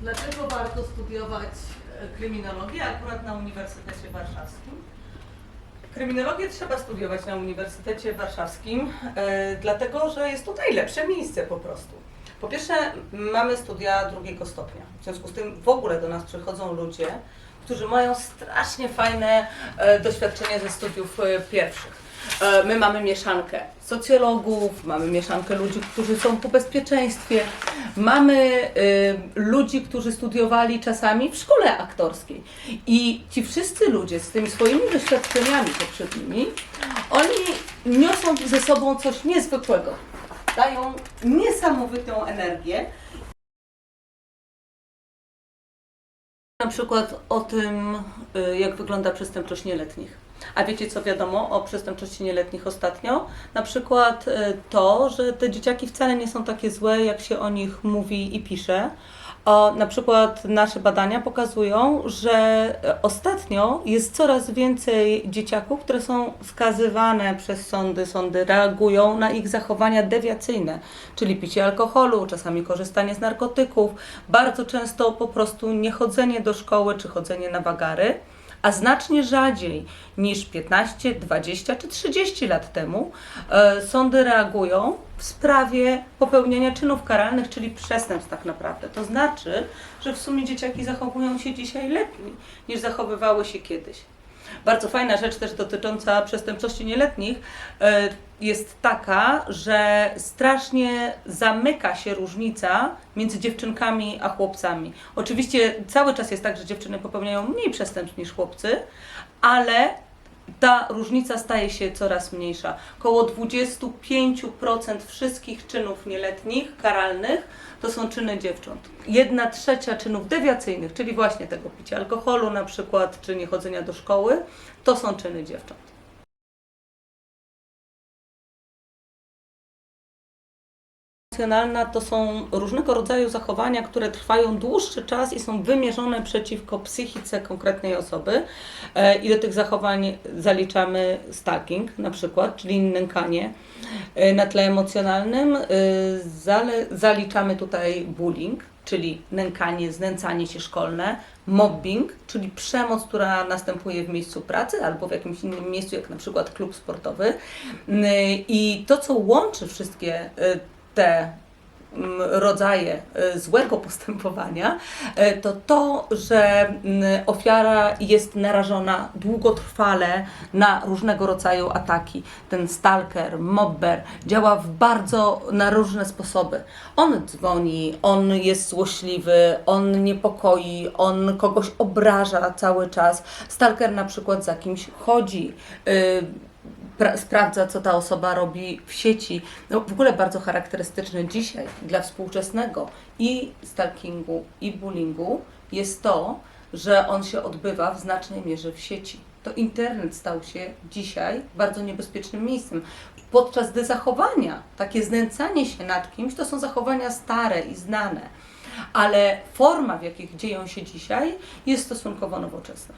Dlaczego warto studiować kryminologię akurat na Uniwersytecie Warszawskim? Kryminologię trzeba studiować na Uniwersytecie Warszawskim, dlatego że jest to najlepsze miejsce po prostu. Po pierwsze, mamy studia drugiego stopnia, w związku z tym w ogóle do nas przychodzą ludzie, którzy mają strasznie fajne doświadczenie ze studiów pierwszych. My mamy mieszankę socjologów, mamy mieszankę ludzi, którzy są po bezpieczeństwie, mamy ludzi, którzy studiowali czasami w szkole aktorskiej. I ci wszyscy ludzie z tymi swoimi doświadczeniami poprzednimi, oni niosą ze sobą coś niezwykłego. Dają niesamowitą energię. Na przykład o tym, jak wygląda przestępczość nieletnich. A wiecie, co wiadomo o przestępczości nieletnich ostatnio? Na przykład to, że te dzieciaki wcale nie są takie złe, jak się o nich mówi i pisze. Na przykład nasze badania pokazują, że ostatnio jest coraz więcej dzieciaków, które są skazywane przez sądy. Sądy reagują na ich zachowania dewiacyjne, czyli picie alkoholu, czasami korzystanie z narkotyków, bardzo często po prostu niechodzenie do szkoły czy chodzenie na wagary. A znacznie rzadziej niż 15, 20 czy 30 lat temu sądy reagują w sprawie popełniania czynów karalnych, czyli przestępstw tak naprawdę. To znaczy, że w sumie dzieciaki zachowują się dzisiaj lepiej niż zachowywały się kiedyś. Bardzo fajna rzecz też dotycząca przestępczości nieletnich jest taka, że strasznie zamyka się różnica między dziewczynkami a chłopcami. Oczywiście cały czas jest tak, że dziewczyny popełniają mniej przestępstw niż chłopcy, ale ta różnica staje się coraz mniejsza. Około 25% wszystkich czynów nieletnich, karalnych, to są czyny dziewcząt. 1/3 czynów dewiacyjnych, czyli właśnie tego picia alkoholu na przykład, czy niechodzenia do szkoły, to są czyny dziewcząt. Emocjonalna to są różnego rodzaju zachowania, które trwają dłuższy czas i są wymierzone przeciwko psychice konkretnej osoby. I do tych zachowań zaliczamy stalking na przykład, czyli nękanie. Na tle emocjonalnym zaliczamy tutaj bullying, czyli nękanie, znęcanie się szkolne, mobbing, czyli przemoc, która następuje w miejscu pracy albo w jakimś innym miejscu, jak na przykład klub sportowy. I to, co łączy wszystkie te rodzaje złego postępowania, to to, że ofiara jest narażona długotrwale na różnego rodzaju ataki. Ten stalker, mobber działa na różne sposoby. On dzwoni, on jest złośliwy, on niepokoi, on kogoś obraża cały czas. Stalker na przykład za kimś chodzi, sprawdza, co ta osoba robi w sieci. No, w ogóle bardzo charakterystyczne dzisiaj dla współczesnego i stalkingu, i bullyingu jest to, że on się odbywa w znacznej mierze w sieci. To internet stał się dzisiaj bardzo niebezpiecznym miejscem. Podczas gdy zachowania, takie znęcanie się nad kimś, to są zachowania stare i znane, ale forma, w jakich dzieją się dzisiaj, jest stosunkowo nowoczesna.